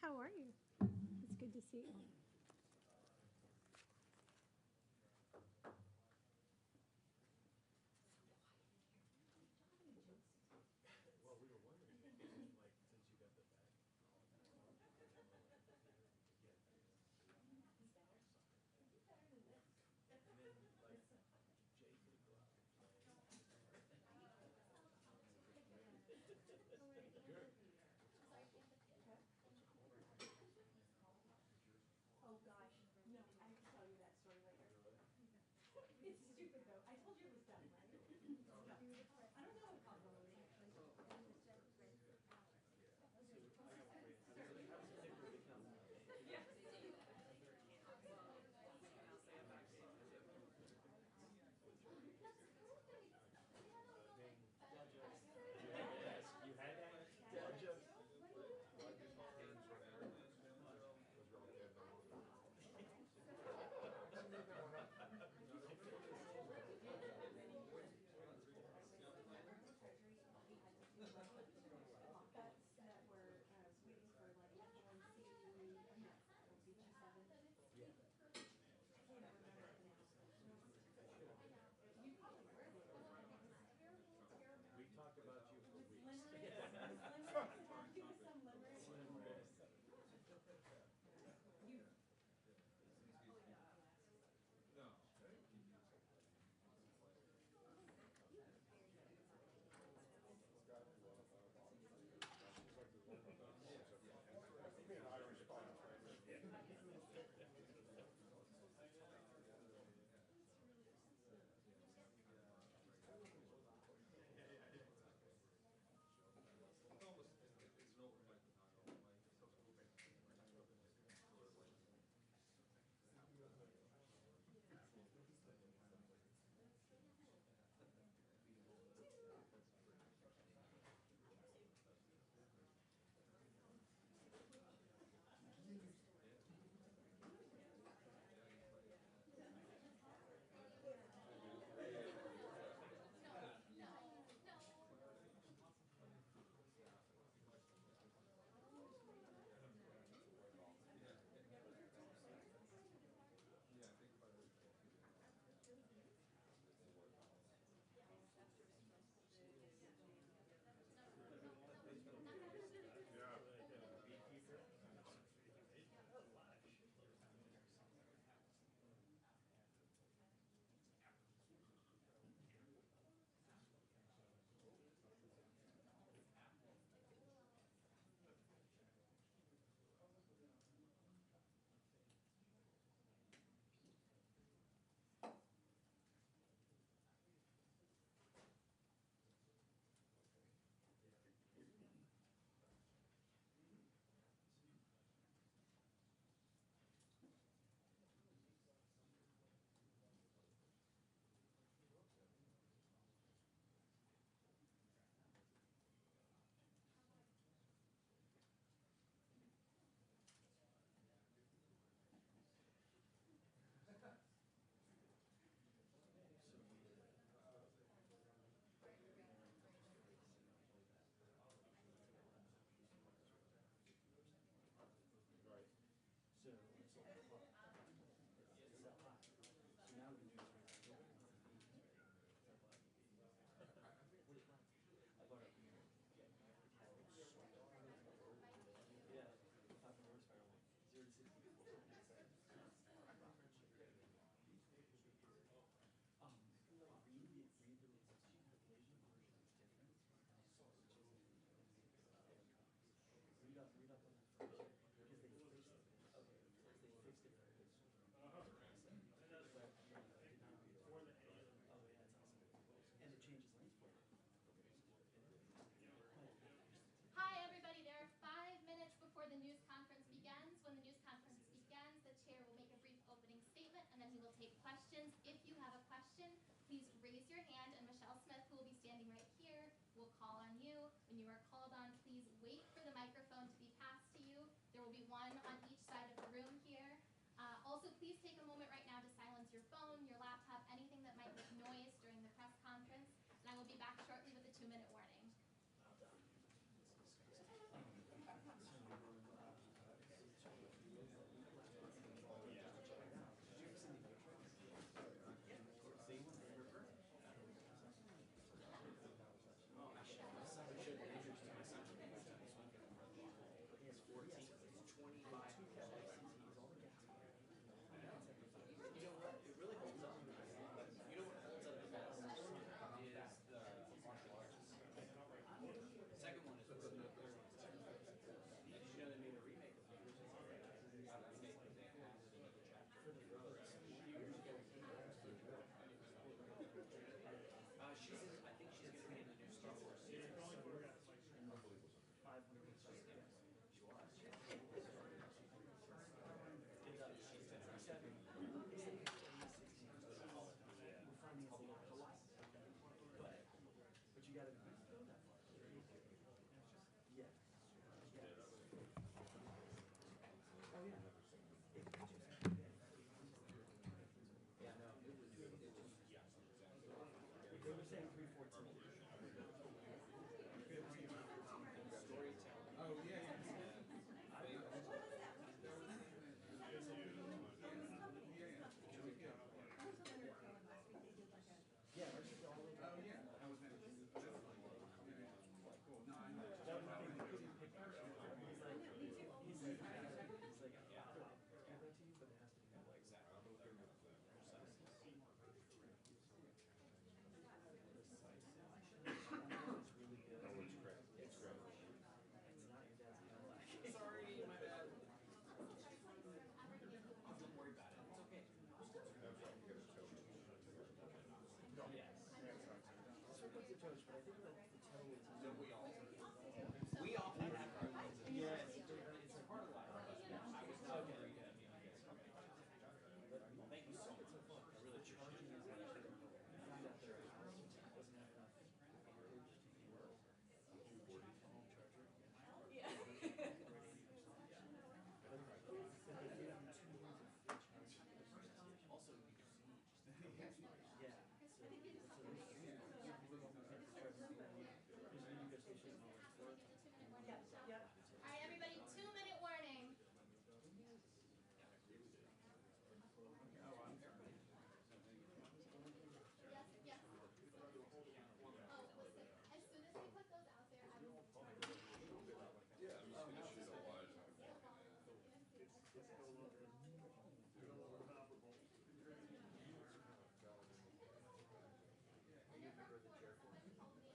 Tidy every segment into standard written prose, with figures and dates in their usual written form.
How are you? It's good to see you. Well, we were wondering, like, since you got the bag. Yeah. And then, like, Jay could go out and play. Oh gosh, no, I have to tell you that story later. It's stupid though. I told you it was done, right? I don't know what compliment actually. Yeah. Yes, you had that? you gotta go that far. Yeah. Oh, yeah. Yeah, no, it was, it just, they were saying 314. Oh, yeah, yeah. Yeah, ours is all over. Oh, yeah. I was at cool. No, I know. That was the thing, because he picked our he's like, he's like, I'll give that to you, but it has to be Sorry, my bad. Don't worry about it. It's okay. Yes. Circles the toast, but I think that the toe is. No, we all have our ones. Yes, it's a part of life. I was not very good. But thank you so much. I really charging is like you find out their house doesn't have enough amperage to keep it. Yeah. Also, you can see just yeah. So there's new station and all this work. Yep, yep. All right, everybody, 2-minute warning. Yes, yes. Oh, listen, as soon as we put those out there, I will turn them.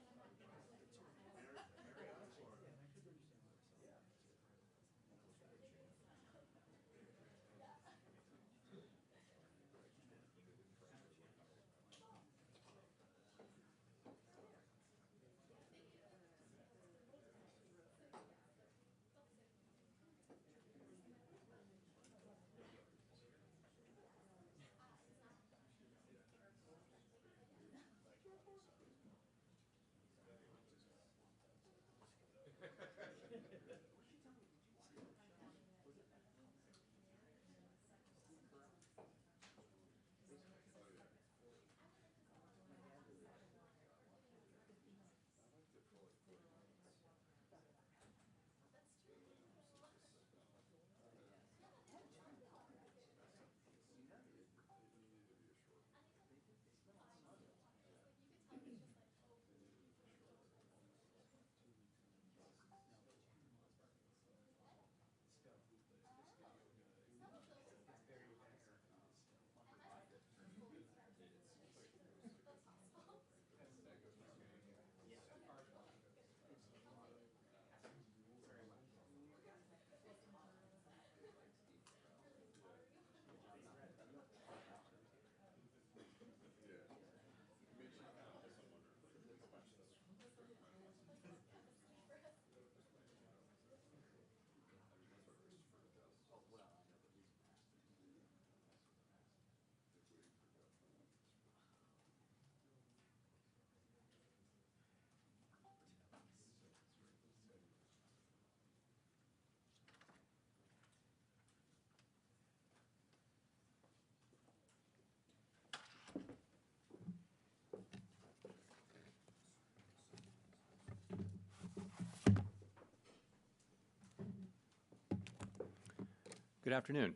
Good afternoon.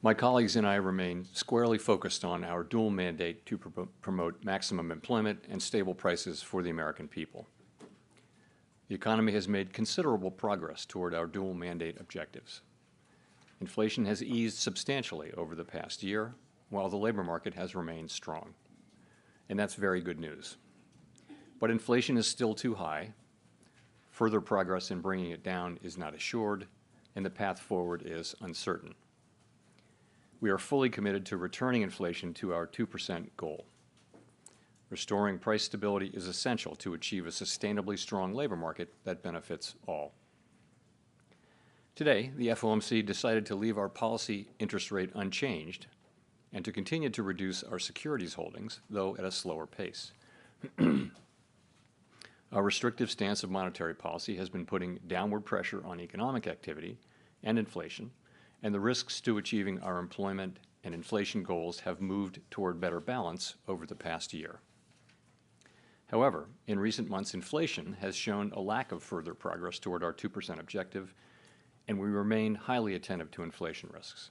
My colleagues and I remain squarely focused on our dual mandate to promote maximum employment and stable prices for the American people. The economy has made considerable progress toward our dual mandate objectives. Inflation has eased substantially over the past year, while the labor market has remained strong. And that's very good news. But inflation is still too high. Further progress in bringing it down is not assured, and the path forward is uncertain. We are fully committed to returning inflation to our 2% goal. Restoring price stability is essential to achieve a sustainably strong labor market that benefits all. Today, the FOMC decided to leave our policy interest rate unchanged and to continue to reduce our securities holdings, though at a slower pace. Our restrictive stance of monetary policy has been putting downward pressure on economic activity and inflation, and the risks to achieving our employment and inflation goals have moved toward better balance over the past year. However, in recent months, inflation has shown a lack of further progress toward our 2% objective, and we remain highly attentive to inflation risks.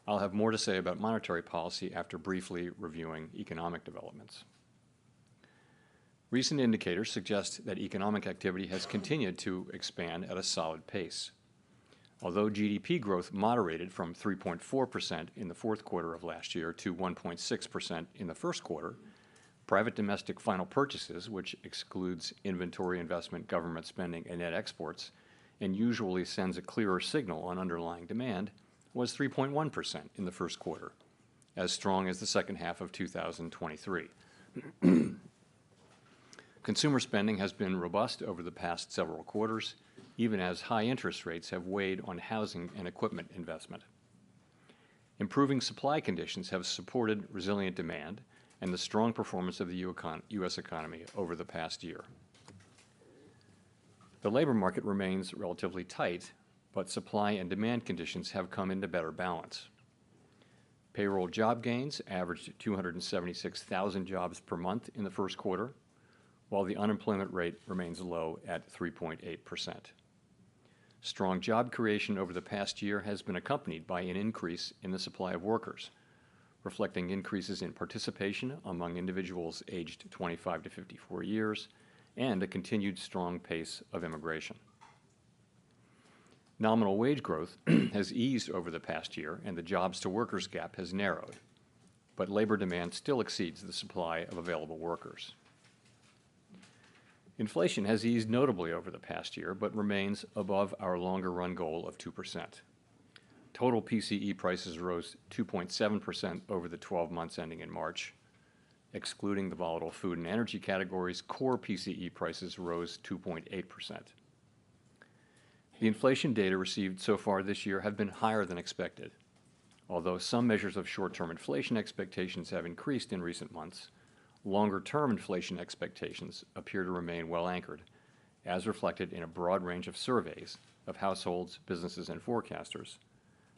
I'll have more to say about monetary policy after briefly reviewing economic developments. Recent indicators suggest that economic activity has continued to expand at a solid pace. Although GDP growth moderated from 3.4% in the fourth quarter of last year to 1.6% in the first quarter, private domestic final purchases, which excludes inventory investment, government spending, and net exports, and usually sends a clearer signal on underlying demand, was 3.1% in the first quarter, as strong as the second half of 2023. Consumer spending has been robust over the past several quarters, even as high interest rates have weighed on housing and equipment investment. Improving supply conditions have supported resilient demand and the strong performance of the U.S. economy over the past year. The labor market remains relatively tight, but supply and demand conditions have come into better balance. Payroll job gains averaged 276,000 jobs per month in the first quarter, while the unemployment rate remains low at 3.8%. Strong job creation over the past year has been accompanied by an increase in the supply of workers, reflecting increases in participation among individuals aged 25 to 54 years and a continued strong pace of immigration. Nominal wage growth has eased over the past year and the jobs-to-workers gap has narrowed, but labor demand still exceeds the supply of available workers. Inflation has eased notably over the past year, but remains above our longer-run goal of 2%. Total PCE prices rose 2.7% over the 12 months ending in March. Excluding the volatile food and energy categories, core PCE prices rose 2.8%. The inflation data received so far this year have been higher than expected. Although some measures of short-term inflation expectations have increased in recent months, longer-term inflation expectations appear to remain well anchored, as reflected in a broad range of surveys of households, businesses, and forecasters,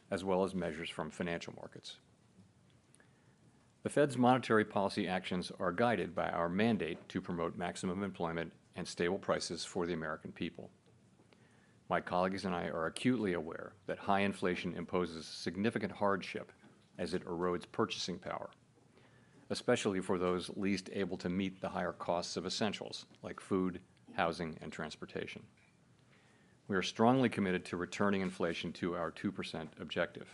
as well as measures from financial markets. The Fed's monetary policy actions are guided by our mandate to promote maximum employment and stable prices for the American people. My colleagues and I are acutely aware that high inflation imposes significant hardship as it erodes purchasing power, especially for those least able to meet the higher costs of essentials like food, housing, and transportation. We are strongly committed to returning inflation to our 2% objective.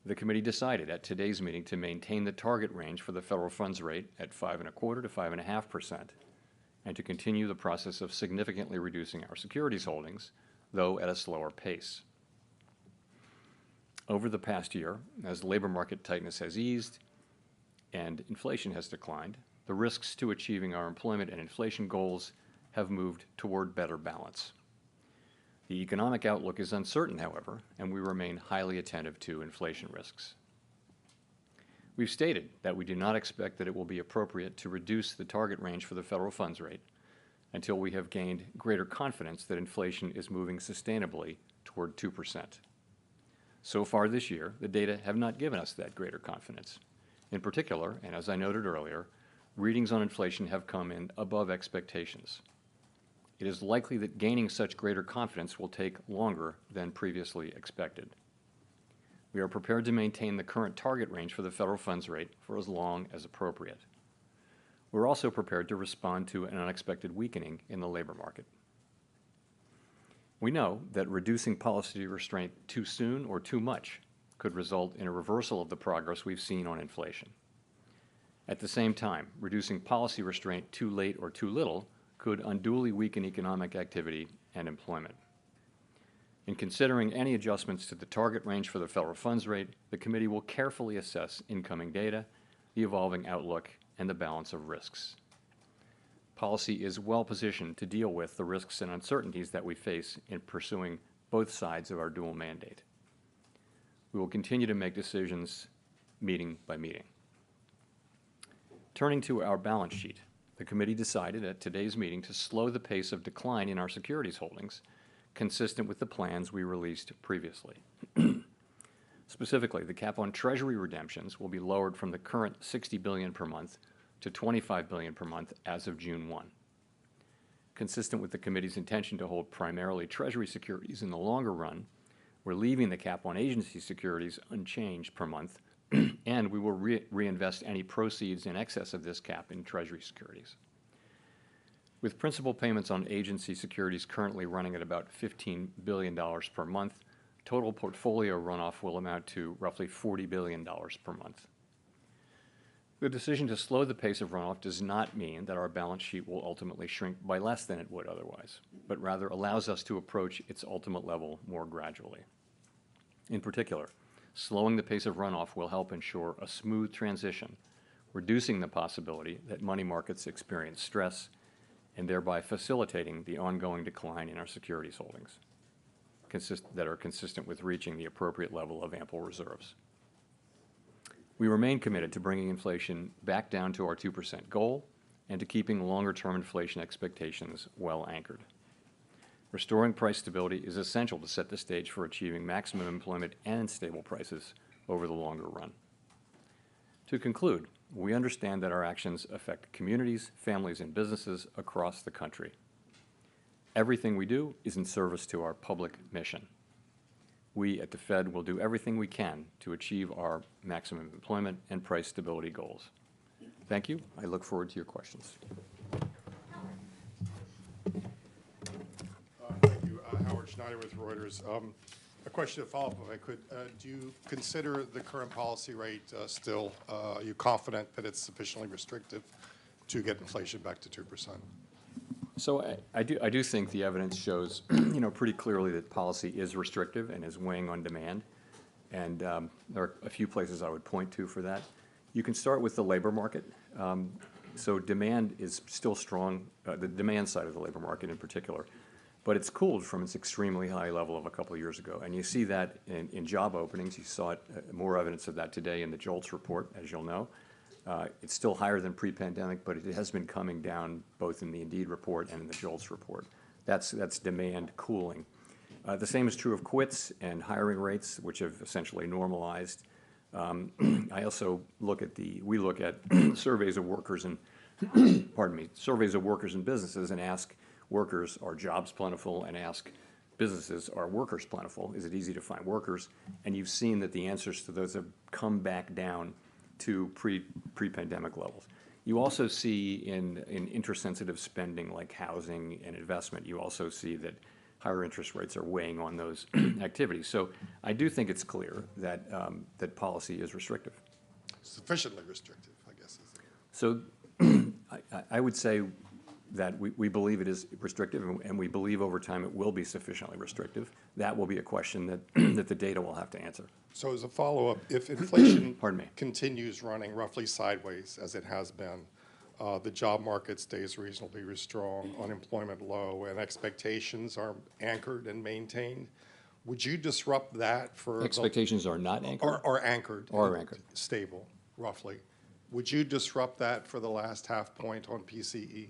The committee decided at today's meeting to maintain the target range for the federal funds rate at 5.25% to 5.5%, and to continue the process of significantly reducing our securities holdings, though at a slower pace. Over the past year, as labor market tightness has eased and inflation has declined, the risks to achieving our employment and inflation goals have moved toward better balance. The economic outlook is uncertain, however, and we remain highly attentive to inflation risks. We've stated that we do not expect that it will be appropriate to reduce the target range for the federal funds rate until we have gained greater confidence that inflation is moving sustainably toward 2%. So far this year, the data have not given us that greater confidence. In particular, and as I noted earlier, readings on inflation have come in above expectations. It is likely that gaining such greater confidence will take longer than previously expected. We are prepared to maintain the current target range for the federal funds rate for as long as appropriate. We're also prepared to respond to an unexpected weakening in the labor market. We know that reducing policy restraint too soon or too much could result in a reversal of the progress we've seen on inflation. At the same time, reducing policy restraint too late or too little could unduly weaken economic activity and employment. In considering any adjustments to the target range for the federal funds rate, the committee will carefully assess incoming data, the evolving outlook, and the balance of risks. policy is well positioned to deal with the risks and uncertainties that we face in pursuing both sides of our dual mandate. We will continue to make decisions meeting by meeting. Turning to our balance sheet, the committee decided at today's meeting to slow the pace of decline in our securities holdings, consistent with the plans we released previously. Specifically, the cap on Treasury redemptions will be lowered from the current $60 billion per month to $25 billion per month as of June 1. Consistent with the committee's intention to hold primarily Treasury securities in the longer run, we're leaving the cap on agency securities unchanged per month, and we will reinvest any proceeds in excess of this cap in Treasury securities. With principal payments on agency securities currently running at about $15 billion per month, total portfolio runoff will amount to roughly $40 billion per month. The decision to slow the pace of runoff does not mean that our balance sheet will ultimately shrink by less than it would otherwise, but rather allows us to approach its ultimate level more gradually. In particular, slowing the pace of runoff will help ensure a smooth transition, reducing the possibility that money markets experience stress and thereby facilitating the ongoing decline in our securities holdings that are consistent with reaching the appropriate level of ample reserves. We remain committed to bringing inflation back down to our 2% goal and to keeping longer-term inflation expectations well anchored. Restoring price stability is essential to set the stage for achieving maximum employment and stable prices over the longer run. To conclude, we understand that our actions affect communities, families, and businesses across the country. Everything we do is in service to our public mission. We at the Fed will do everything we can to achieve our maximum employment and price stability goals. Thank you. I look forward to your questions. Thank you. Howard Schneider with Reuters. A question to follow up, if I could. Do you consider the current policy rate still, are you confident that it's sufficiently restrictive to get inflation back to 2%? So I do think the evidence shows, pretty clearly that policy is restrictive and is weighing on demand. And there are a few places I would point to for that. You can start with the labor market. So demand is still strong, the demand side of the labor market in particular, but it's cooled from its extremely high level of a couple of years ago. And you see that in job openings. You saw it, more evidence of that today in the JOLTS report, as you'll know. It's still higher than pre-pandemic, but it has been coming down both in the Indeed report and in the JOLTS report. That's demand cooling. The same is true of quits and hiring rates, which have essentially normalized. I also we look at surveys of workers and, surveys of workers and businesses and ask workers, are jobs plentiful, and ask businesses, are workers plentiful? Is it easy to find workers? And you've seen that the answers to those have come back down to pre-pandemic levels. You also see in interest-sensitive spending like housing and investment, you also see that higher interest rates are weighing on those activities. So I do think it's clear that, that policy is restrictive. Sufficiently restrictive, I guess. So I would say that we believe it is restrictive, and we believe over time it will be sufficiently restrictive. That will be a question that, that the data will have to answer. So as a follow-up, if inflation Pardon me. continues running roughly sideways as it has been, the job market stays reasonably strong, unemployment low, and expectations are anchored and maintained, would you disrupt that for Expectations are not anchored? Or anchored. Or anchored. Stable, roughly. Would you disrupt that for the last half point on PCE?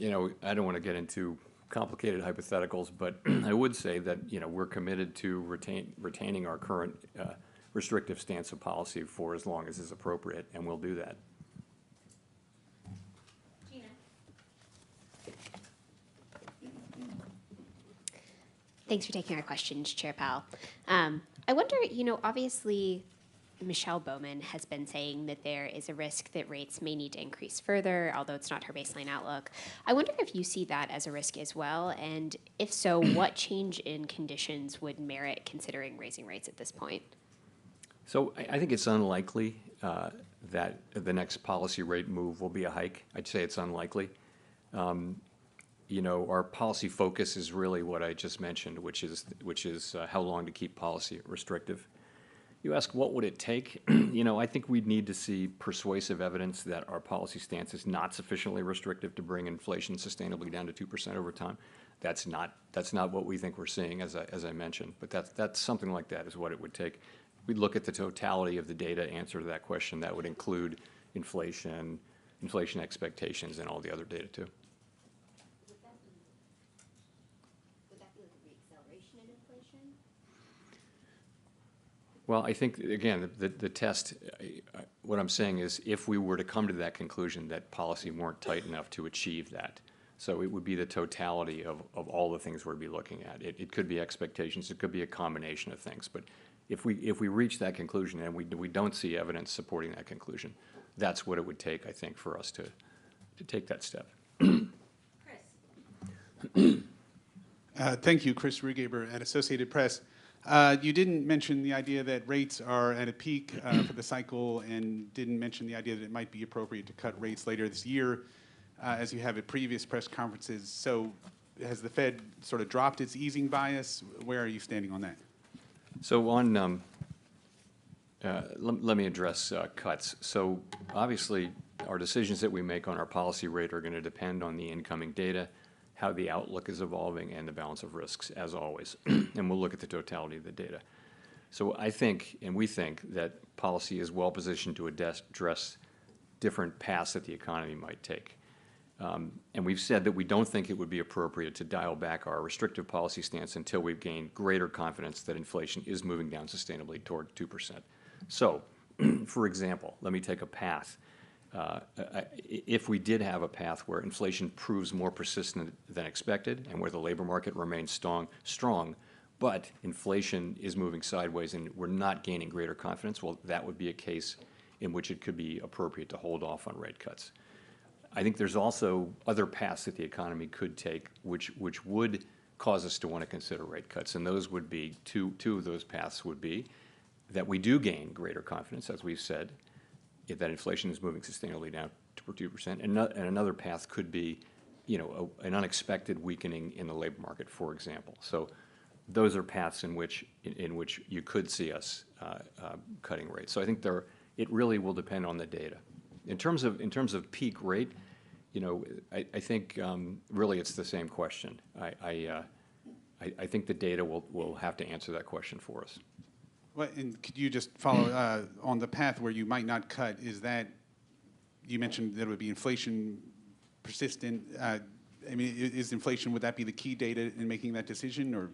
I don't want to get into complicated hypotheticals, but I would say that, we're committed to retaining our current restrictive stance of policy for as long as is appropriate, and we'll do that. Gina. Thanks for taking our questions, Chair Powell. I wonder, obviously, Michelle Bowman has been saying that there is a risk that rates may need to increase further, although it's not her baseline outlook. I wonder if you see that as a risk as well, and if so, what change in conditions would merit considering raising rates at this point? So I think it's unlikely that the next policy rate move will be a hike. I'd say it's unlikely. Our policy focus is really what I just mentioned, which is how long to keep policy restrictive. You ask, what would it take? I think we'd need to see persuasive evidence that our policy stance is not sufficiently restrictive to bring inflation sustainably down to 2% over time. That's not what we think we're seeing, as I mentioned. But that's something like that is what it would take. We'd look at the totality of the data, answer to that question. That would include inflation expectations, and all the other data too. Would that be like a reacceleration in inflation? Well, I think, again, the test, what I'm saying is if we were to come to that conclusion that policy weren't tight enough to achieve that, so it would be the totality of all the things we'd be looking at. It could be expectations, it could be a combination of things, but if we reach that conclusion and we don't see evidence supporting that conclusion, that's what it would take, I think, for us to take that step. Chris. Thank you, Chris Rugaber at Associated Press. You didn't mention the idea that rates are at a peak for the cycle, and didn't mention the idea that it might be appropriate to cut rates later this year, as you have at previous press conferences. So has the Fed sort of dropped its easing bias? Where are you standing on that? So on, let me address cuts. So obviously, our decisions that we make on our policy rate are going to depend on the incoming data, how the outlook is evolving, and the balance of risks, as always. And we'll look at the totality of the data. So I think, and we think, that policy is well positioned to address different paths that the economy might take. And we've said that we don't think it would be appropriate to dial back our restrictive policy stance until we've gained greater confidence that inflation is moving down sustainably toward 2%. So, for example, let me take a path. If we did have a path where inflation proves more persistent than expected and where the labor market remains strong, but inflation is moving sideways and we're not gaining greater confidence, well, that would be a case in which it could be appropriate to hold off on rate cuts. I think there's also other paths that the economy could take which would cause us to want to consider rate cuts, and those would be, two of those paths would be that we do gain greater confidence, as we've said, that inflation is moving sustainably down to 2%, and another path could be, an unexpected weakening in the labor market, for example. So those are paths in which you could see us cutting rates. So I think it really will depend on the data. In terms of peak rate, I think really it's the same question. I think the data will have to answer that question for us. Well, and could you just follow on the path where you might not cut? Is that, you mentioned that it would be inflation persistent. Is inflation, would that be the key data in making that decision, or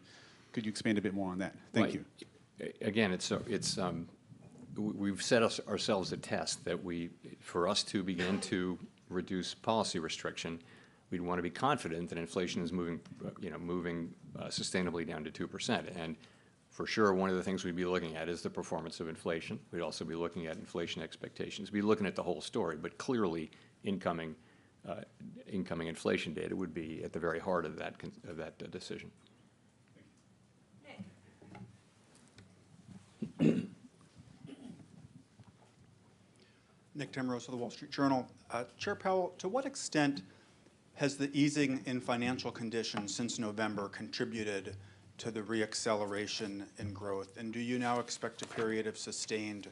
could you expand a bit more on that? Thank you. Again, we've set ourselves a test that for us to begin to reduce policy restriction, we'd want to be confident that inflation is moving sustainably down to 2%. And for sure, one of the things we'd be looking at is the performance of inflation. We'd also be looking at inflation expectations. We'd be looking at the whole story, but clearly incoming inflation data would be at the very heart of that decision. Nick Timrose of the Wall Street Journal. Chair Powell, to what extent has the easing in financial conditions since November contributed to the reacceleration in growth? And do you now expect a period of sustained,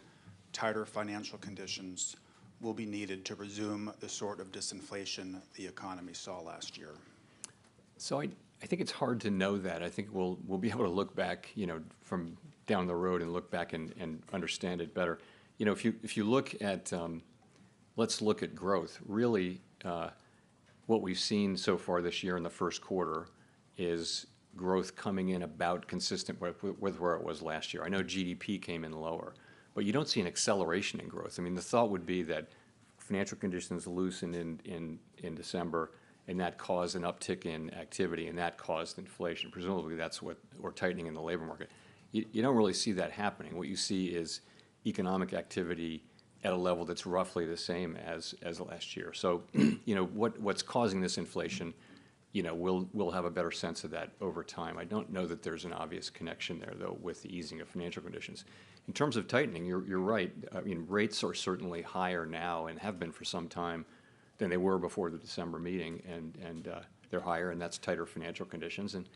tighter financial conditions will be needed to resume the sort of disinflation the economy saw last year? So I think it's hard to know that. I think we'll be able to look back, from down the road and look back and understand it better. If you look at, let's look at growth. Really, what we've seen so far this year in the first quarter is growth coming in about consistent with where it was last year. I know GDP came in lower, but you don't see an acceleration in growth. I mean, the thought would be that financial conditions loosened in December, and that caused an uptick in activity, and that caused inflation. Presumably that's or tightening in the labor market. You don't really see that happening. What you see is economic activity at a level that's roughly the same as last year. So, what's causing this inflation, we'll have a better sense of that over time. I don't know that there's an obvious connection there, though, with the easing of financial conditions. In terms of tightening, you're right. I mean, rates are certainly higher now and have been for some time than they were before the December meeting, and they're higher, and that's tighter financial conditions, and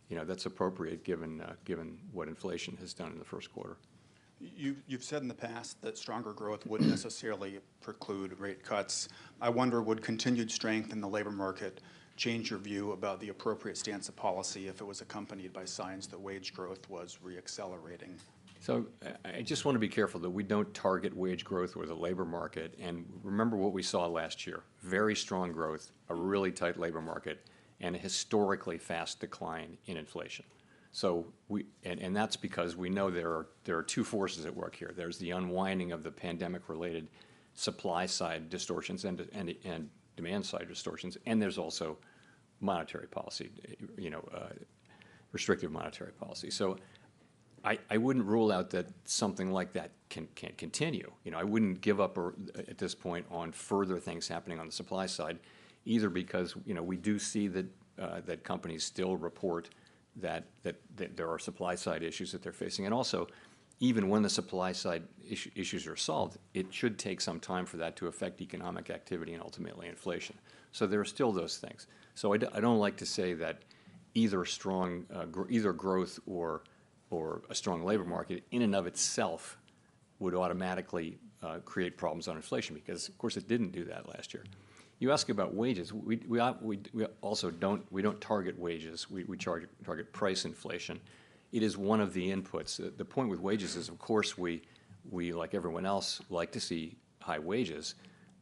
that's appropriate given what inflation has done in the first quarter. You've said in the past that stronger growth wouldn't necessarily preclude rate cuts. I wonder, would continued strength in the labor market change your view about the appropriate stance of policy if it was accompanied by signs that wage growth was reaccelerating? So I just want to be careful that we don't target wage growth or the labor market. And remember what we saw last year: very strong growth, a really tight labor market, and a historically fast decline in inflation. So and that's because we know there are two forces at work here. There's the unwinding of the pandemic-related supply side distortions and demand side distortions, and there's also monetary policy, restrictive monetary policy. So I wouldn't rule out that something like that can continue. I wouldn't give up at this point on further things happening on the supply side, either because we do see that companies still report that there are supply side issues that they're facing, and also even when the supply side issues are solved, it should take some time for that to affect economic activity and ultimately inflation. So there are still those things. So I don't like to say that either either growth or a strong labor market in and of itself would automatically create problems on inflation, because of course it didn't do that last year. You ask about wages. We also don't target wages. We target price inflation. It is one of the inputs. The point with wages is, of course, we like everyone else like to see high wages,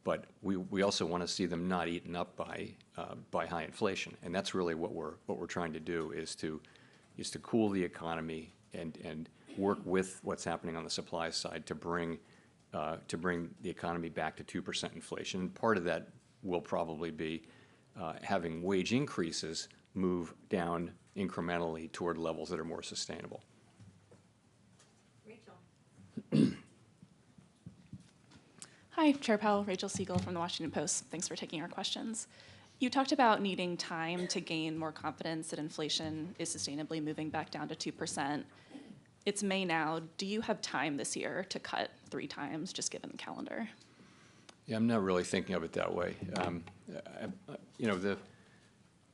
but we also want to see them not eaten up by high inflation. And that's really what we're trying to do, is to cool the economy and work with what's happening on the supply side to bring the economy back to 2% inflation. And part of that will probably be having wage increases move down incrementally toward levels that are more sustainable. Rachel. Hi, Chair Powell, Rachel Siegel from the Washington Post. Thanks for taking our questions. You talked about needing time to gain more confidence that inflation is sustainably moving back down to 2%. It's May now. Do you have time this year to cut 3 times, just given the calendar? Yeah, I'm not really thinking of it that way.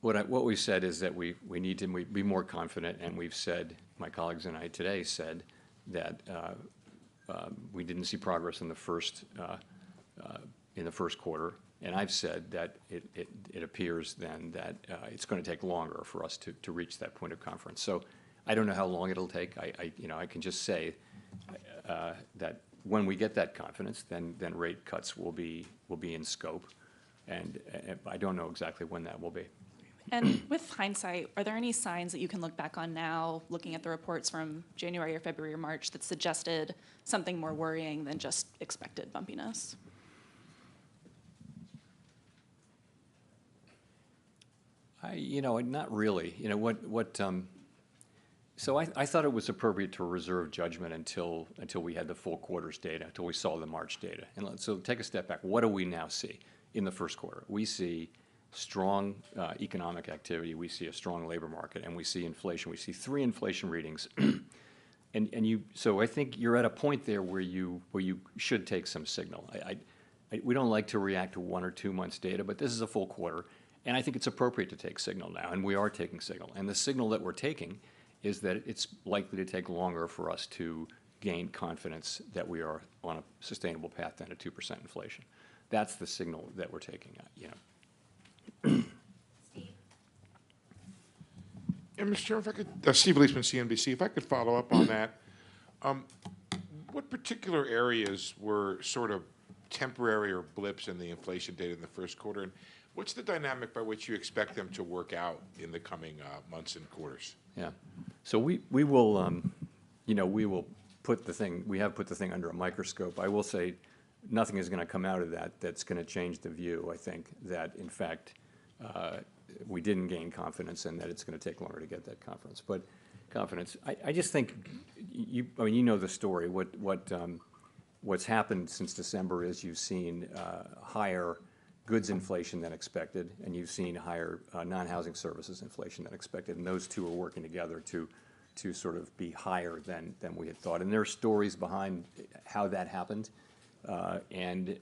What we've said is that we need to be more confident, and we've said, my colleagues and I today said, that we didn't see progress in the first quarter, and I've said that it appears then that it's going to take longer for us to reach that point of confidence. So I don't know how long it'll take. I can just say that when we get that confidence, then rate cuts will be in scope, and I don't know exactly when that will be. And with hindsight, are there any signs that you can look back on now, looking at the reports from January or February or March, that suggested something more worrying than just expected bumpiness? Not really. So I thought it was appropriate to reserve judgment until we had the full quarter's data, until we saw the March data. And so take a step back. What do we now see in the first quarter? We see strong economic activity. We see a strong labor market, and we see inflation. We see 3 inflation readings. So I think you're at a point there where you should take some signal. We don't like to react to 1 or 2 months' data, but this is a full quarter, and I think it's appropriate to take signal now, and we are taking signal. And the signal that we're taking is that it's likely to take longer for us to gain confidence that we are on a sustainable path than a 2% inflation. That's the signal that we're taking. Steve. Yeah, Mr. Chair, if I could, Steve Leisman, CNBC, if I could follow up on that. What particular areas were sort of temporary or blips in the inflation data in the first quarter, and what's the dynamic by which you expect them to work out in the coming months and quarters? Yeah. So we will, we will put the thing, we have put the thing under a microscope. I will say nothing is going to come out of that that's going to change the view, I think, that in fact we didn't gain confidence and that it's going to take longer to get that confidence. But confidence, I just think, you know the story. What's happened since December is you've seen higher goods inflation than expected, and you've seen higher non-housing services inflation than expected, and those two are working together to sort of be higher than we had thought. And there are stories behind how that happened, and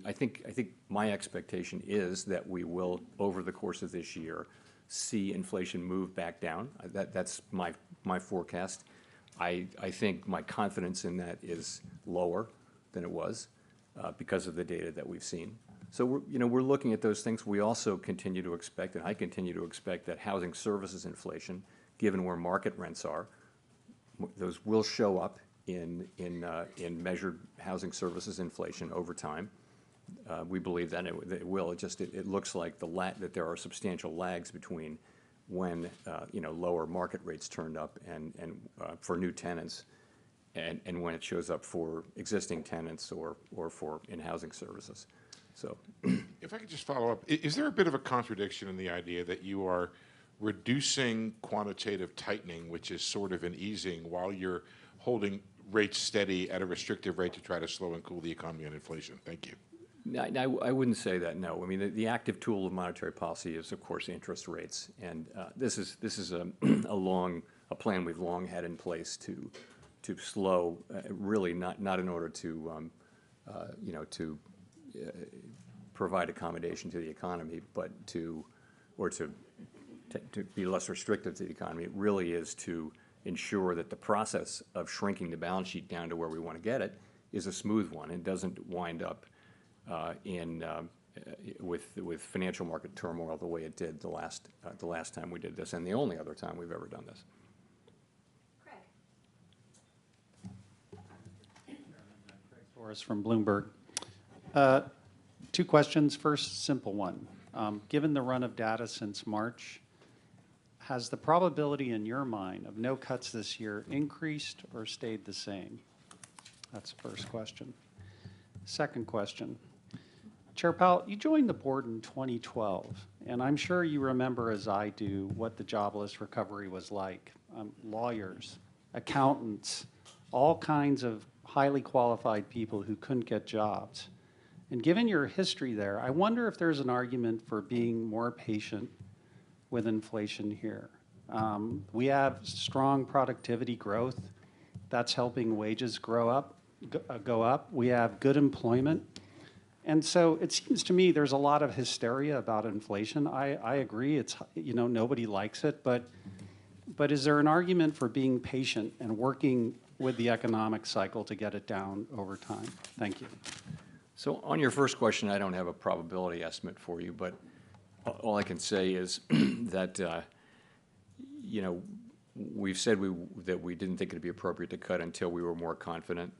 I think my expectation is that we will, over the course of this year, see inflation move back down. That's my forecast. I think my confidence in that is lower than it was because of the data that we've seen. So we're looking at those things. We also continue to expect, and I continue to expect, that housing services inflation, given where market rents are, those will show up in measured housing services inflation over time. We believe that it will. It looks like that there are substantial lags between when lower market rates turned up and for new tenants, and when it shows up for existing tenants or for in housing services. So, if I could just follow up, is there a bit of a contradiction in the idea that you are reducing quantitative tightening, which is sort of an easing, while you're holding rates steady at a restrictive rate to try to slow and cool the economy and inflation? Thank you. I wouldn't say that, no. I mean, the active tool of monetary policy is, of course, interest rates. And this is a plan we've long had in place to slow, really not in order to, to provide accommodation to the economy, but to be less restrictive to the economy. It really is to ensure that the process of shrinking the balance sheet down to where we want to get it is a smooth one and doesn't wind up with financial market turmoil the way it did the last time we did this, and the only other time we've ever done this. Torres from Bloomberg. Two questions. First, simple one. Given the run of data since March, has the probability in your mind of no cuts this year increased or stayed the same? That's the first question. Second question. Chair Powell, you joined the board in 2012, and I'm sure you remember, as I do, what the jobless recovery was like. Lawyers, accountants, all kinds of highly qualified people who couldn't get jobs. And given your history there, I wonder if there's an argument for being more patient with inflation here. We have strong productivity growth. That's helping wages go up. We have good employment. And so it seems to me there's a lot of hysteria about inflation. I agree, it's, nobody likes it, but is there an argument for being patient and working with the economic cycle to get it down over time? Thank you. So on your first question, I don't have a probability estimate for you, but all I can say is that, we've said that we didn't think it would be appropriate to cut until we were more confident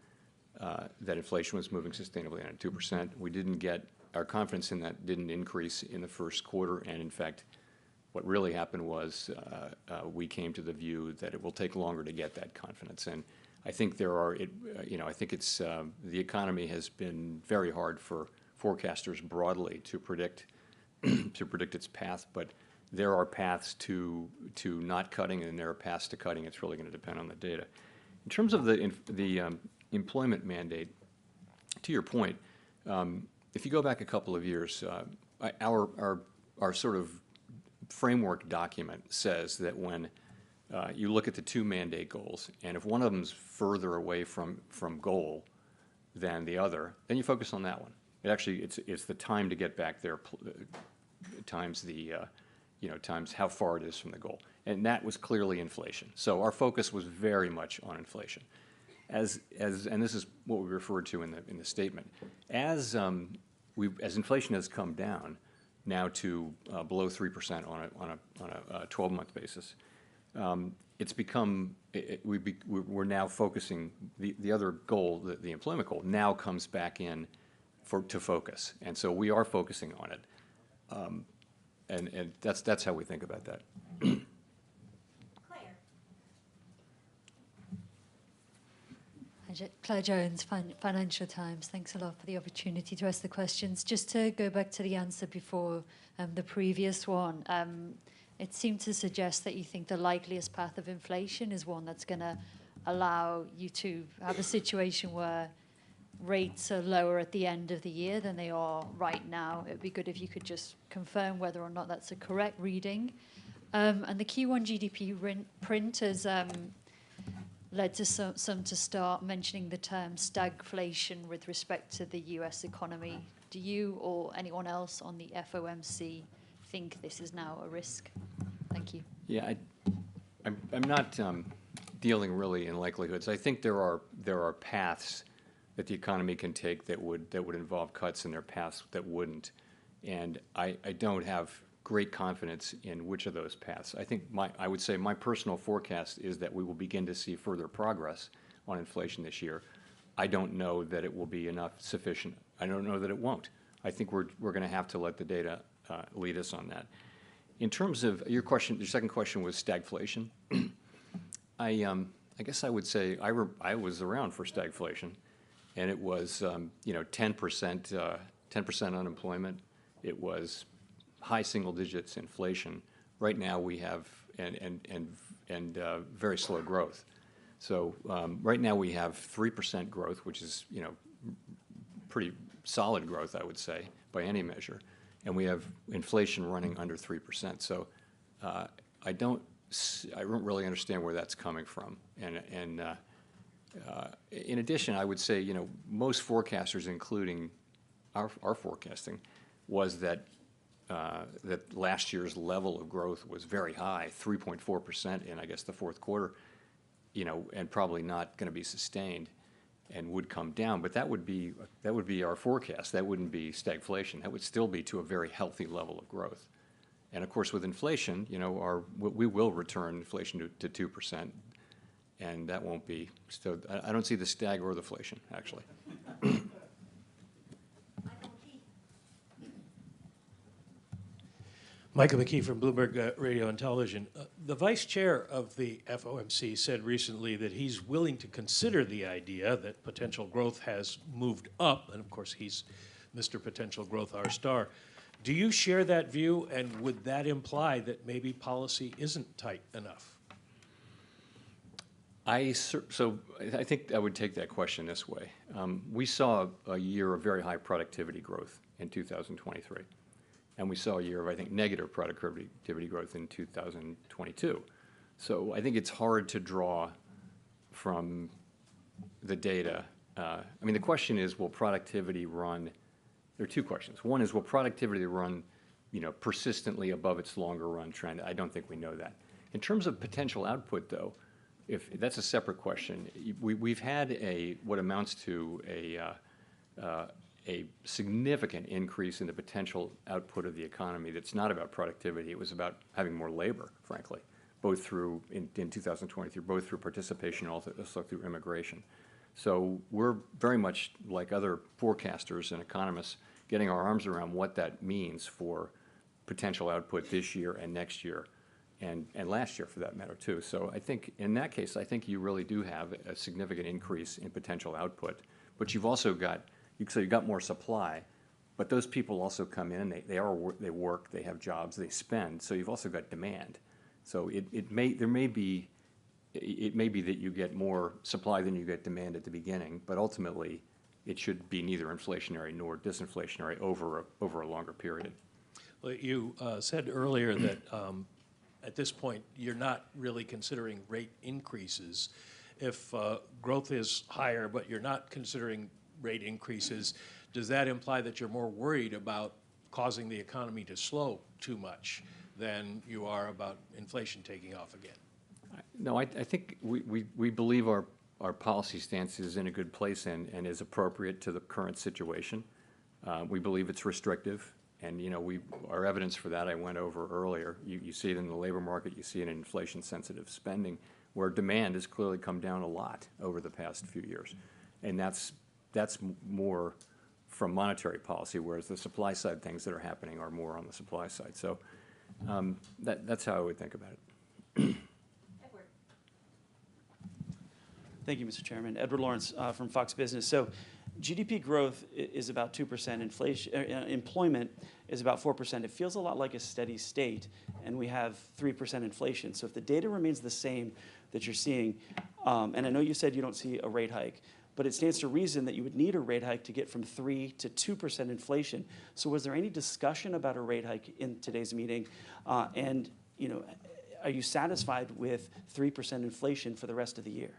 that inflation was moving sustainably on 2%. We didn't get, our confidence in that didn't increase in the first quarter, and in fact, what really happened was we came to the view that it will take longer to get that confidence. And I think I think it's, the economy has been very hard for forecasters broadly to predict its path, but there are paths to not cutting, and there are paths to cutting. It's really going to depend on the data. In terms of the employment mandate, to your point, if you go back a couple of years, our sort of framework document says that when you look at the two mandate goals, and if one of them's further away from goal than the other, then you focus on that one. It's the time to get back there times the times how far it is from the goal, and that was clearly inflation. So our focus was very much on inflation, and this is what we referred to in the statement. As inflation has come down now to below 3% on a 12-month basis, it's become we're now focusing the other goal, the employment goal, now comes back in to focus, and so we are focusing on it. And that's how we think about that. Claire Jones, Financial Times. Thanks a lot for the opportunity to ask the questions. Just to go back to the answer before the previous one, it seemed to suggest that you think the likeliest path of inflation is one that's going to allow you to have a situation where rates are lower at the end of the year than they are right now. It would be good if you could just confirm whether or not that's a correct reading. And the Q1 GDP print has led to some to start mentioning the term stagflation with respect to the US economy. Do you or anyone else on the FOMC think this is now a risk? Thank you. Yeah, I'm not dealing really in likelihoods. I think there are paths that the economy can take that would involve cuts, and there are paths that wouldn't. And I don't have great confidence in which of those paths. I would say my personal forecast is that we will begin to see further progress on inflation this year. I don't know that it will be sufficient. I don't know that it won't. I think we're going to have to let the data lead us on that. In terms of your second question was stagflation. I guess I would say I was around for stagflation, and it was 10% unemployment. It was high single digits inflation. Right now we have and very slow growth. So right now we have 3% growth, which is pretty solid growth, I would say, by any measure, and we have inflation running under 3%. So I don't really understand where that's coming from. And in addition, I would say most forecasters, including our forecasting, was that last year's level of growth was very high, 3.4% in, I guess, the fourth quarter, and probably not going to be sustained and would come down. But that would be our forecast. That wouldn't be stagflation. That would still be to a very healthy level of growth. And of course, with inflation, we will return inflation to 2%, and that won't be. So I don't see the stag or the inflation, actually. Michael McKee from Bloomberg Radio and Television. The vice chair of the FOMC said recently that he's willing to consider the idea that potential growth has moved up, and of course he's Mr. Potential Growth, our star. Do you share that view, and would that imply that maybe policy isn't tight enough? So I think I would take that question this way. We saw a year of very high productivity growth in 2023. And we saw a year of, I think, negative productivity growth in 2022. So I think it's hard to draw from the data. The question is, will productivity run? There are two questions. One is, will productivity run, persistently above its longer run trend? I don't think we know that. In terms of potential output, though, if that's a separate question. We've had what amounts to a significant increase in the potential output of the economy that's not about productivity. It was about having more labor, frankly, both through, in 2023, both through participation and also through immigration. So we're very much like other forecasters and economists getting our arms around what that means for potential output this year and next year and last year for that matter too. So I think in that case, I think you really do have a significant increase in potential output, but you've also got you've got more supply, but those people also come in. They work. They have jobs. They spend. So you've also got demand. So it may be that you get more supply than you get demand at the beginning, but ultimately it should be neither inflationary nor disinflationary over a longer period. Well, you said earlier that at this point you're not really considering rate increases. If growth is higher, but you're not considering rate increases, does that imply that you're more worried about causing the economy to slow too much than you are about inflation taking off again? No, I think we believe our policy stance is in a good place and is appropriate to the current situation. We believe it's restrictive, and our evidence for that I went over earlier. You see it in the labor market, you see it in inflation-sensitive spending, where demand has clearly come down a lot over the past few years, and that's more from monetary policy, whereas the supply side things that are happening are more on the supply side. So that's how I would think about it. Thank you, Mr. Chairman. Edward Lawrence from Fox Business. So GDP growth is about 2%. Employment is about 4%. It feels a lot like a steady state, and we have 3% inflation. So if the data remains the same that you're seeing, and I know you said you don't see a rate hike, but it stands to reason that you would need a rate hike to get from 3 to 2% inflation. So was there any discussion about a rate hike in today's meeting? And are you satisfied with 3% inflation for the rest of the year?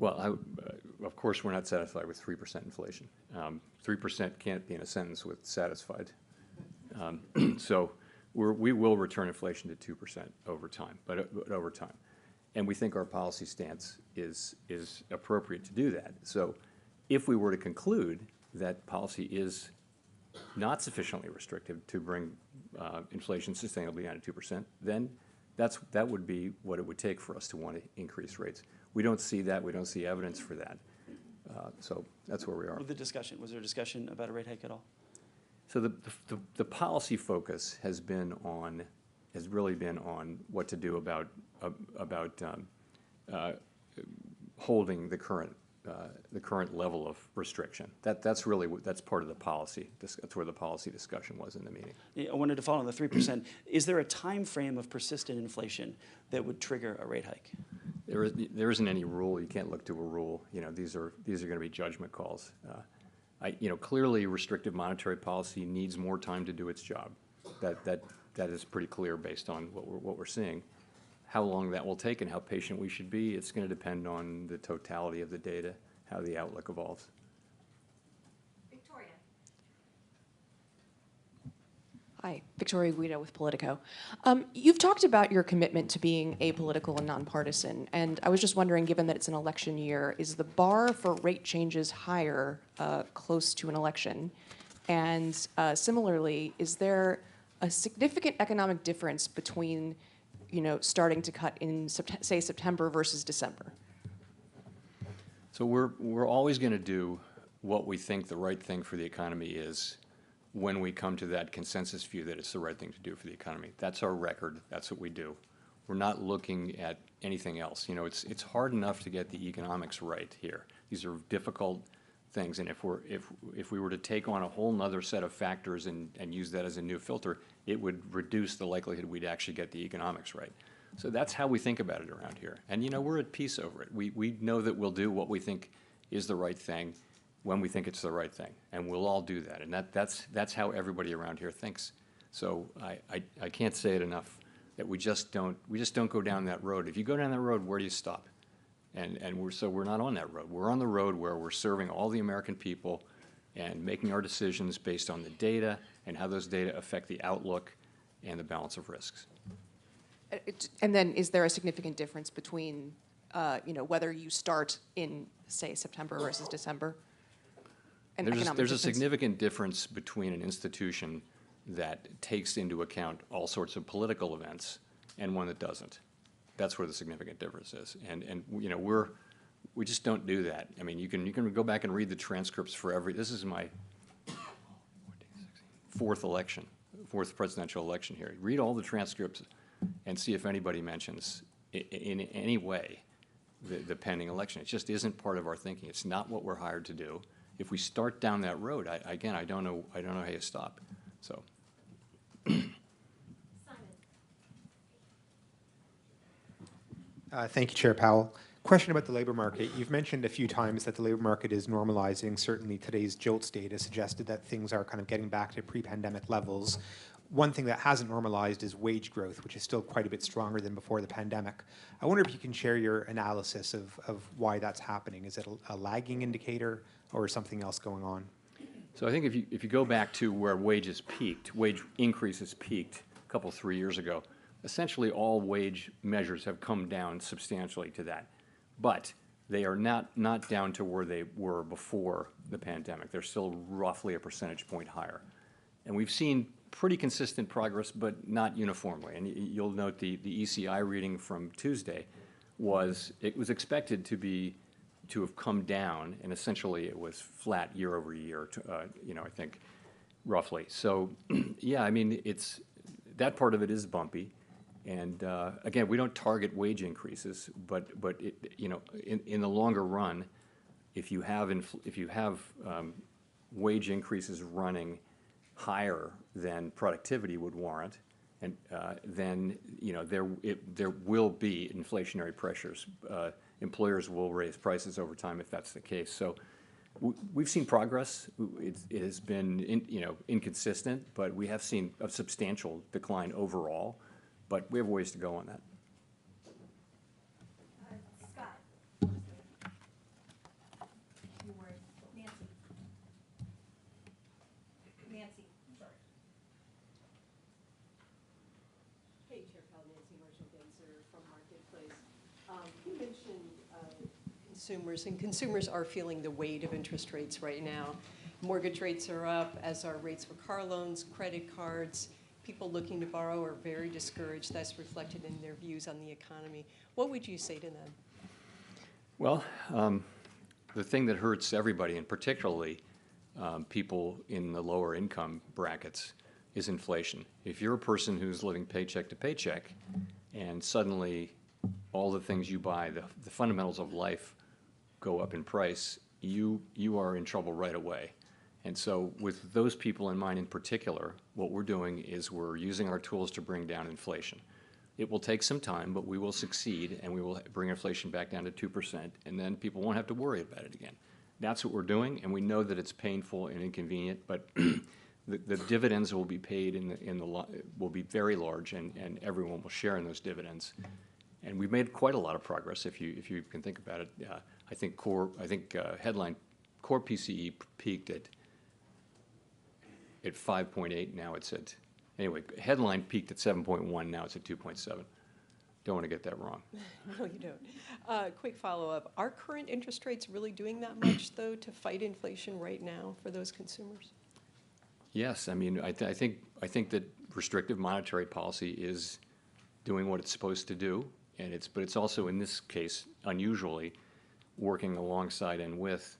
Well, of course, we're not satisfied with 3% inflation. 3% can't be in a sentence with satisfied. So we will return inflation to 2% over time, but over time. And we think our policy stance is appropriate to do that. So if we were to conclude that policy is not sufficiently restrictive to bring inflation sustainably down to 2%, then that would be what it would take for us to want to increase rates. We don't see that. We don't see evidence for that. So that's where we are. Was there a discussion about a rate hike at all? So the policy focus has really been on what to do about holding the current level of restriction. That's part of the policy. That's where the policy discussion was in the meeting. Yeah, I wanted to follow on the 3%. Is there a time frame of persistent inflation that would trigger a rate hike? There isn't any rule. You can't look to a rule. These are going to be judgment calls. Clearly, restrictive monetary policy needs more time to do its job. That is pretty clear based on what we're seeing. How long that will take and how patient we should be, it's going to depend on the totality of the data, how the outlook evolves. Victoria. Hi, Victoria Guido with Politico. You've talked about your commitment to being apolitical and nonpartisan, and I was just wondering, given that it's an election year, is the bar for rate changes higher close to an election? And similarly, is there a significant economic difference between starting to cut in, say, September versus December? So we're always going to do what we think the right thing for the economy is when we come to that consensus view that it's the right thing to do for the economy. That's our record. That's what we do. We're not looking at anything else. It's hard enough to get the economics right here. These are difficult things, and if we were to take on a whole nother set of factors and use that as a new filter, it would reduce the likelihood we'd actually get the economics right. So that's how we think about it around here. And we're at peace over it. We know that we'll do what we think is the right thing when we think it's the right thing, and we'll all do that. And that's how everybody around here thinks. So I can't say it enough that we just don't go down that road. If you go down that road, where do you stop? And we're not on that road. We're on the road where we're serving all the American people and making our decisions based on the data and how those data affect the outlook and the balance of risks. And then is there a significant difference between, whether you start in, say, September versus December? There's a significant difference between an institution that takes into account all sorts of political events and one that doesn't. That's where the significant difference is. And we just don't do that. I mean, you can go back and read the transcripts for this is my fourth presidential election here. Read all the transcripts and see if anybody mentions in any way the pending election. It just isn't part of our thinking. It's not what we're hired to do. If we start down that road, I don't know how you stop. So. Thank you, Chair Powell. Question about the labor market. You've mentioned a few times that the labor market is normalizing. Certainly today's JOLTS data suggested that things are kind of getting back to pre-pandemic levels. One thing that hasn't normalized is wage growth, which is still quite a bit stronger than before the pandemic. I wonder if you can share your analysis of why that's happening. Is it a lagging indicator or something else going on? So I think if you go back to where wage increases peaked a couple, 3 years ago, essentially all wage measures have come down substantially to that. But they are not down to where they were before the pandemic. They're still roughly a percentage point higher. And we've seen pretty consistent progress, but not uniformly. And you'll note the ECI reading from Tuesday was expected to have come down, and essentially it was flat year over year, I think, roughly. So, yeah, I mean, that part of it is bumpy. And again, we don't target wage increases, but in the longer run, if you have wage increases running higher than productivity would warrant, and then there will be inflationary pressures. Employers will raise prices over time if that's the case. So we've seen progress. It has been inconsistent, but we have seen a substantial decline overall. But we have ways to go on that. Scott. You were Nancy. Nancy, sorry. Hey, Chair Powell, Nancy Marshall-Genzer from Marketplace. You mentioned consumers, and consumers are feeling the weight of interest rates right now. Mortgage rates are up, as are rates for car loans, credit cards. People looking to borrow are very discouraged. That's reflected in their views on the economy. What would you say to them? Well, the thing that hurts everybody, and particularly people in the lower income brackets, is inflation. If you're a person who's living paycheck to paycheck, and suddenly all the things you buy, the fundamentals of life go up in price, you are in trouble right away. And so with those people in mind in particular, what we're doing is we're using our tools to bring down inflation. It will take some time, but we will succeed, and we will bring inflation back down to 2%, and then people won't have to worry about it again. That's what we're doing, and we know that it's painful and inconvenient, but the dividends will be paid will be very large, and everyone will share in those dividends. And we've made quite a lot of progress if you can think about it. I think headline core PCE peaked at 5.8. Now it's at, anyway, headline peaked at 7.1. Now it's at 2.7. Don't want to get that wrong. No, you don't. Quick follow-up. Are current interest rates really doing that much, though, to fight inflation right now for those consumers? Yes, I mean, I think that restrictive monetary policy is doing what it's supposed to do, and but it's also in this case unusually working alongside and with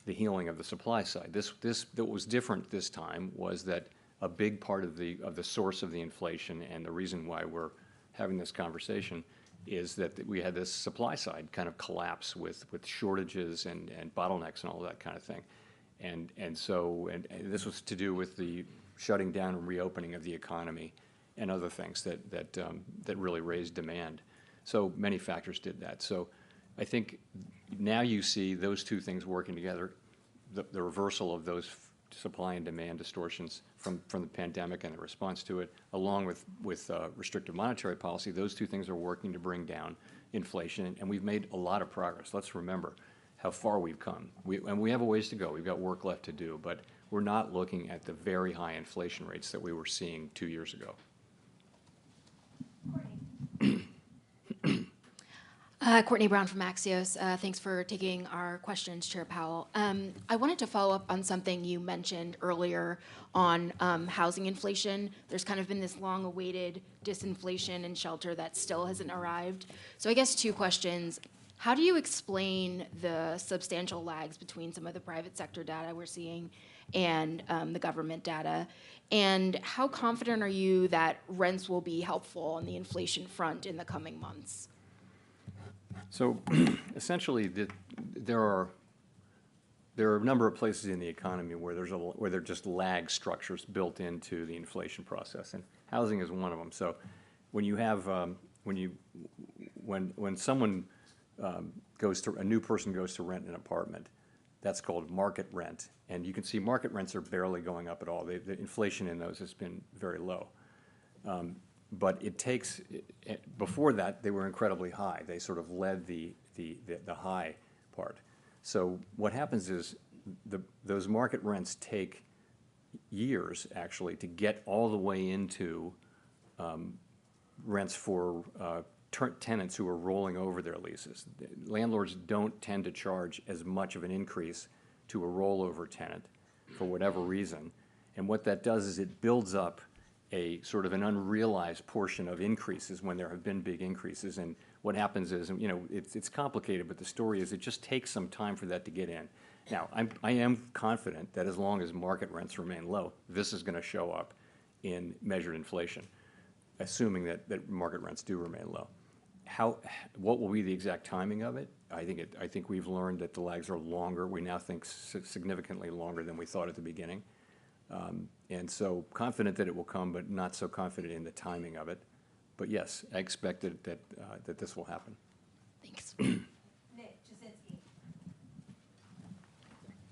the healing of the supply side. That was different this time was that a big part of the source of the inflation and the reason why we're having this conversation is that we had this supply side kind of collapse with shortages and bottlenecks and all that kind of thing. And so this was to do with the shutting down and reopening of the economy and other things that really raised demand. So many factors did that. So I think now you see those two things working together, the reversal of those supply and demand distortions from the pandemic and the response to it, along with restrictive monetary policy. Those two things are working to bring down inflation, and we've made a lot of progress. Let's remember how far we've come. And we have a ways to go. We've got work left to do, but we're not looking at the very high inflation rates that we were seeing 2 years ago. Courtney Brown from Axios. Thanks for taking our questions, Chair Powell. I wanted to follow up on something you mentioned earlier on housing inflation. There's kind of been this long-awaited disinflation in shelter that still hasn't arrived. So I guess two questions. How do you explain the substantial lags between some of the private sector data we're seeing and the government data? And how confident are you that rents will be helpful on the inflation front in the coming months? So essentially, there are a number of places in the economy where there are just lag structures built into the inflation process, and housing is one of them. So when you have when someone a new person goes to rent an apartment, that's called market rent, and you can see market rents are barely going up at all. The inflation in those has been very low. But it takes, before that, they were incredibly high. They sort of led the high part. So what happens is those market rents take years, actually, to get all the way into rents for tenants who are rolling over their leases. Landlords don't tend to charge as much of an increase to a rollover tenant for whatever reason. And what that does is it builds up a sort of an unrealized portion of increases when there have been big increases. And what happens is, you know, it's complicated, but the story is it just takes some time for that to get in. Now, I am confident that as long as market rents remain low, this is going to show up in measured inflation, assuming that market rents do remain low. What will be the exact timing of it? I think we've learned that the lags are longer. We now think significantly longer than we thought at the beginning. And so confident that it will come, but not so confident in the timing of it. But yes, I expect that this will happen. Thanks.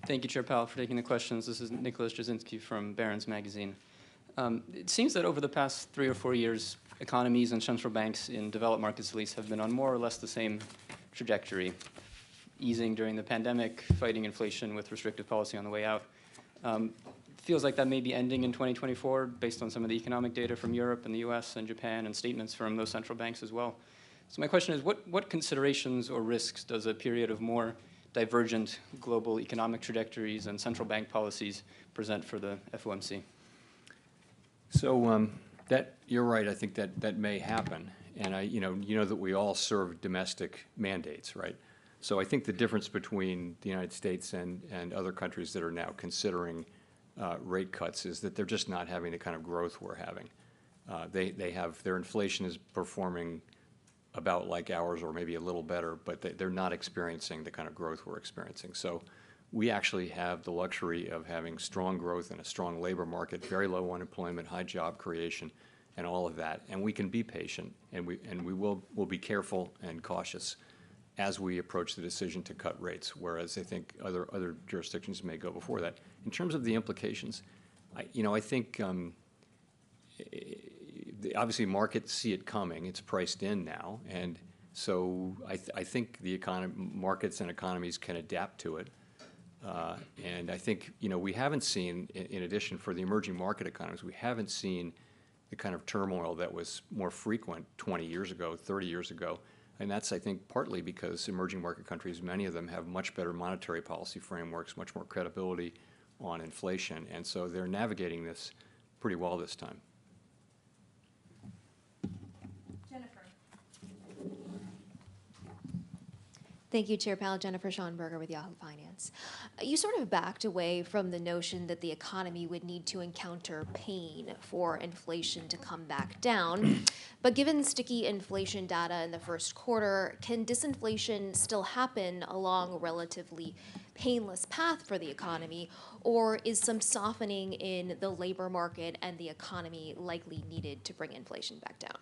Thank you, Chair Powell, for taking the questions. This is Nicholas Jasinski from Barron's Magazine. It seems that over the past 3 or 4 years, economies and central banks in developed markets, at least, have been on more or less the same trajectory, easing during the pandemic, fighting inflation with restrictive policy on the way out. Feels like that may be ending in 2024 based on some of the economic data from Europe and the US and Japan and statements from those central banks as well. So my question is, what considerations or risks does a period of more divergent global economic trajectories and central bank policies present for the FOMC? So that you're right. I think that may happen, and you know that we all serve domestic mandates, right? So I think the difference between the United States and other countries that are now considering rate cuts is that they're just not having the kind of growth we're having. They have their inflation is performing about like ours or maybe a little better, but they're not experiencing the kind of growth we're experiencing. So we actually have the luxury of having strong growth and a strong labor market, very low unemployment, high job creation, and all of that. And we can be patient, and we'll be careful and cautious as we approach the decision to cut rates, whereas I think other jurisdictions may go before that. In terms of the implications, I think obviously markets see it coming. It's priced in now, and so I think the markets and economies can adapt to it. And I think we haven't seen, in addition for the emerging market economies, we haven't seen the kind of turmoil that was more frequent 20 years ago, 30 years ago. And that's, I think, partly because emerging market countries, many of them have much better monetary policy frameworks, much more credibility on inflation, and so they're navigating this pretty well this time. Jennifer. Thank you, Chair Powell. Jennifer Schonberger with Yahoo Finance. You sort of backed away from the notion that the economy would need to encounter pain for inflation to come back down. But given sticky inflation data in the first quarter, can disinflation still happen along a relatively painless path for the economy, or is some softening in the labor market and the economy likely needed to bring inflation back down?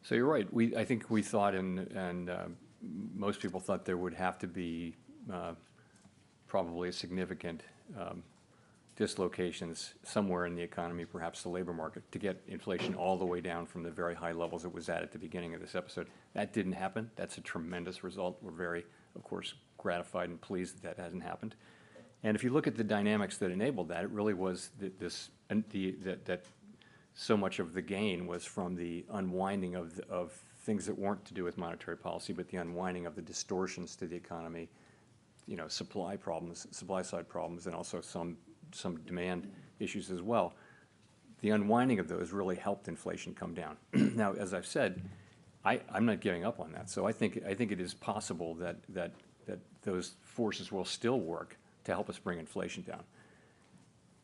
So you're right. I think we thought, and most people thought there would have to be probably a significant dislocations somewhere in the economy, perhaps the labor market, to get inflation all the way down from the very high levels it was at the beginning of this episode. That didn't happen. That's a tremendous result. We're very, of course, gratified and pleased that hasn't happened. And if you look at the dynamics that enabled that, it really was that so much of the gain was from the unwinding of things that weren't to do with monetary policy, but the unwinding of the distortions to the economy, supply side problems, and also some demand issues as well. The unwinding of those really helped inflation come down. Now, as I've said, I'm not giving up on that. So I think it is possible that those forces will still work to help us bring inflation down.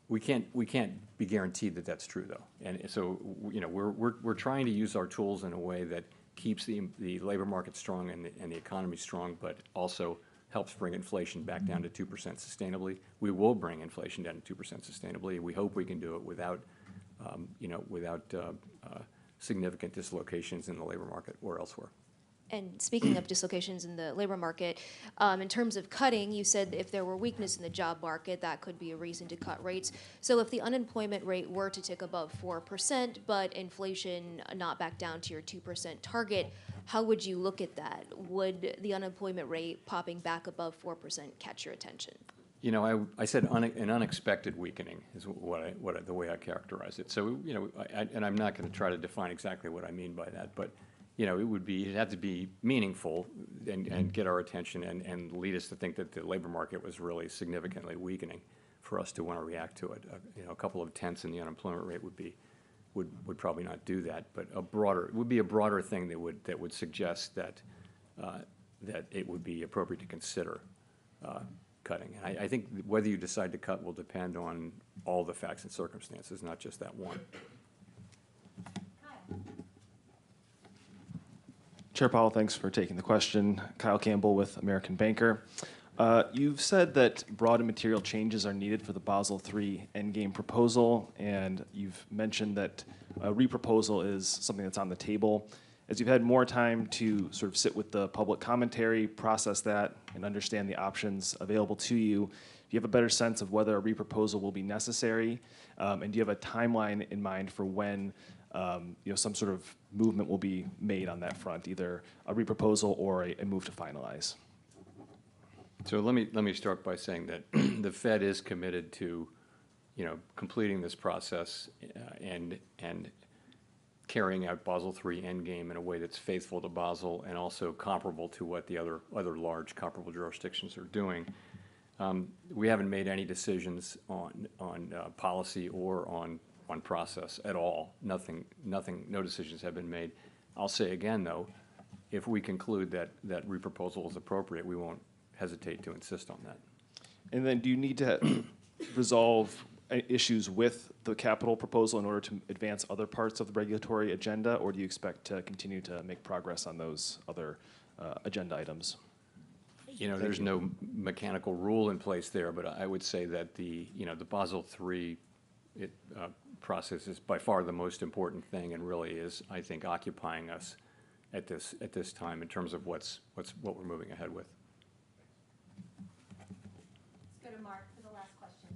We can't be guaranteed that that's true, though. And so we're trying to use our tools in a way that keeps the labor market strong and the economy strong, but also helps bring inflation back down to 2% sustainably. We will bring inflation down to 2% sustainably. We hope we can do it without significant dislocations in the labor market or elsewhere. And speaking of dislocations in the labor market, in terms of cutting, you said if there were weakness in the job market, that could be a reason to cut rates. So if the unemployment rate were to tick above 4%, but inflation not back down to your 2% target, how would you look at that? Would the unemployment rate popping back above 4% catch your attention? I said an unexpected weakening is the way I characterize it. So, and I'm not going to try to define exactly what I mean by that, but it'd have to be meaningful and get our attention and lead us to think that the labor market was really significantly weakening for us to want to react to it. A couple of tenths in the unemployment rate would probably not do that, but it would be a broader thing that would suggest that it would be appropriate to consider cutting. And I think whether you decide to cut will depend on all the facts and circumstances, not just that one. Chair Powell, thanks for taking the question. Kyle Campbell with American Banker. You've said that broad and material changes are needed for the Basel III endgame proposal, and you've mentioned that a reproposal is something that's on the table. As you've had more time to sort of sit with the public commentary, process that, and understand the options available to you, do you have a better sense of whether a reproposal will be necessary? And do you have a timeline in mind for when some sort of movement will be made on that front, either a reproposal or a move to finalize? So let me start by saying that the Fed is committed to, completing this process and carrying out Basel III Endgame in a way that's faithful to Basel and also comparable to what the other large comparable jurisdictions are doing. We haven't made any decisions on policy or on process at all. Nothing, no decisions have been made. I'll say again, though, if we conclude that reproposal is appropriate, we won't hesitate to insist on that. And then do you need to resolve issues with the capital proposal in order to advance other parts of the regulatory agenda, or do you expect to continue to make progress on those other agenda items? You know, there's no mechanical rule in place there, but I would say that the Basel III process is by far the most important thing, and really is, I think, occupying us at this time in terms of what we're moving ahead with. Let's go to Mark for the last question.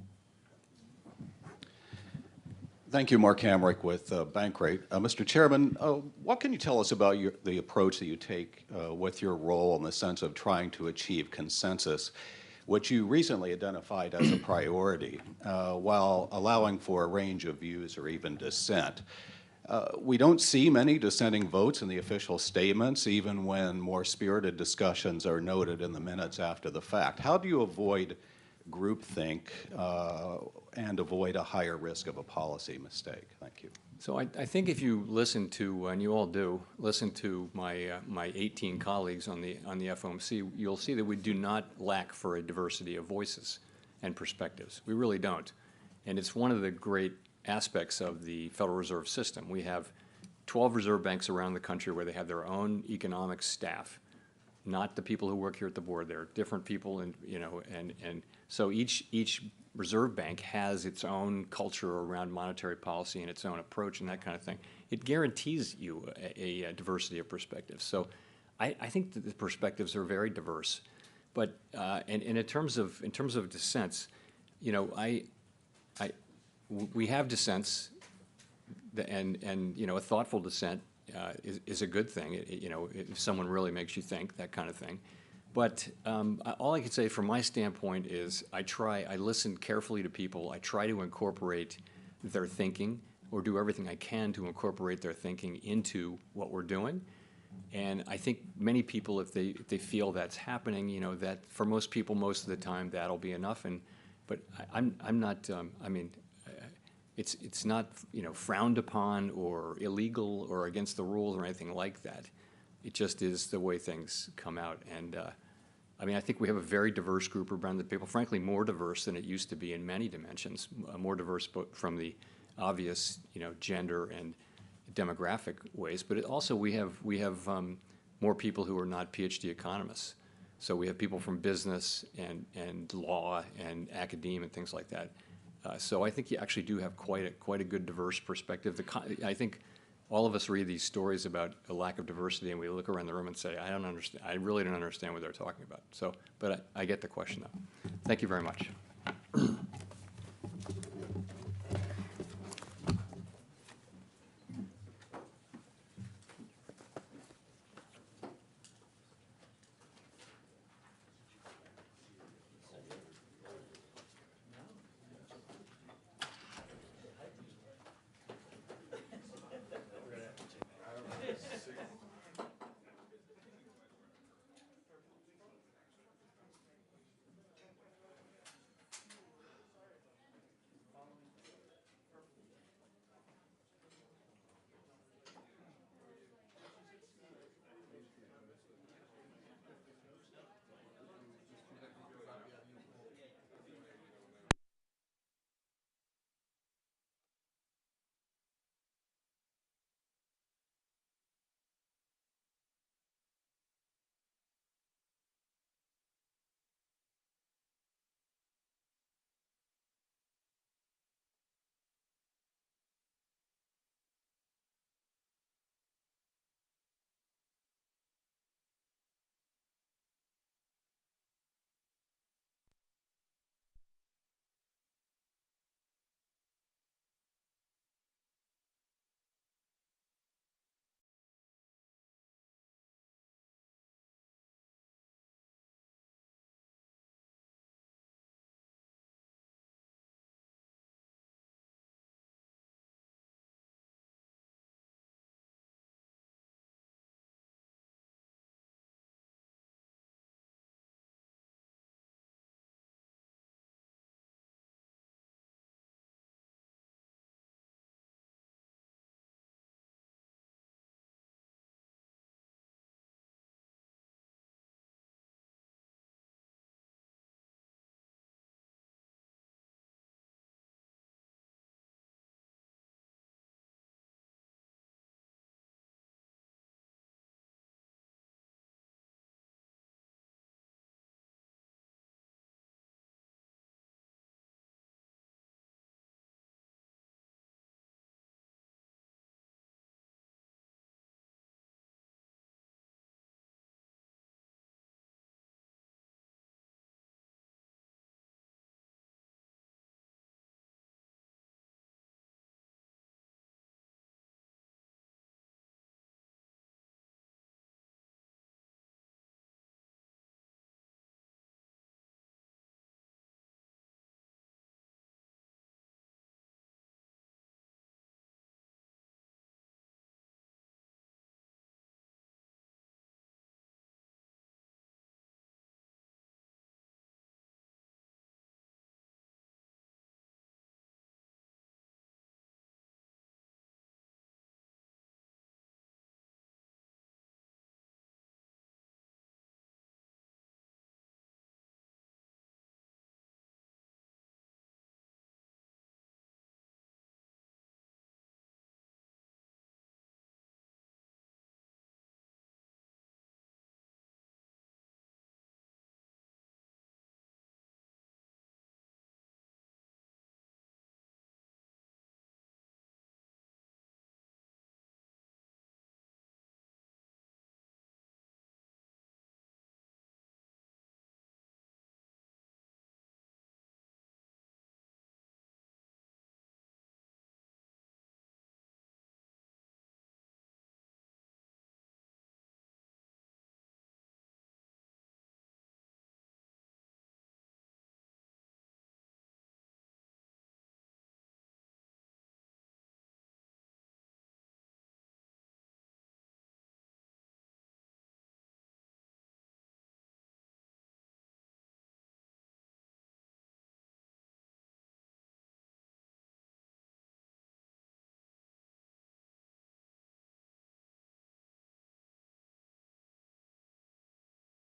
Thank you, Mark Hamrick with Bankrate. Mr. Chairman, what can you tell us about the approach that you take with your role in the sense of trying to achieve consensus, which you recently identified as a priority, while allowing for a range of views or even dissent? We don't see many dissenting votes in the official statements, even when more spirited discussions are noted in the minutes after the fact. How do you avoid groupthink and avoid a higher risk of a policy mistake? Thank you. So I think if you listen to, and you all do, listen to my 18 colleagues on the FOMC, you'll see that we do not lack for a diversity of voices and perspectives. We really don't. And it's one of the great aspects of the Federal Reserve System. We have 12 reserve banks around the country where they have their own economic staff, not the people who work here at the board. They're different people, and and so each reserve bank has its own culture around monetary policy and its own approach and that kind of thing. It guarantees you a diversity of perspectives. So I think that the perspectives are very diverse. But and in terms of dissents, you know, we have dissents, and you know, a thoughtful dissent is a good thing. You know, if someone really makes you think, that kind of thing. But all I can say from my standpoint is I listen carefully to people. I try to incorporate their thinking, or do everything I can to incorporate their thinking into what we're doing. And I think many people, if they feel that's happening, you know, that for most people, most of the time, that'll be enough. But I'm not. I mean, it's not, you know, frowned upon or illegal or against the rules or anything like that. It just is the way things come out. And I mean, I think we have a very diverse group around the people, frankly, more diverse than it used to be in many dimensions, more diverse from the obvious, you know, gender and demographic ways. But also we have more people who are not PhD economists. So we have people from business and law and academia and things like that. So I think you actually do have quite a good diverse perspective. I think all of us read these stories about a lack of diversity, and we look around the room and say, I don't understand. I really don't understand what they're talking about. So, but I get the question, though. Thank you very much.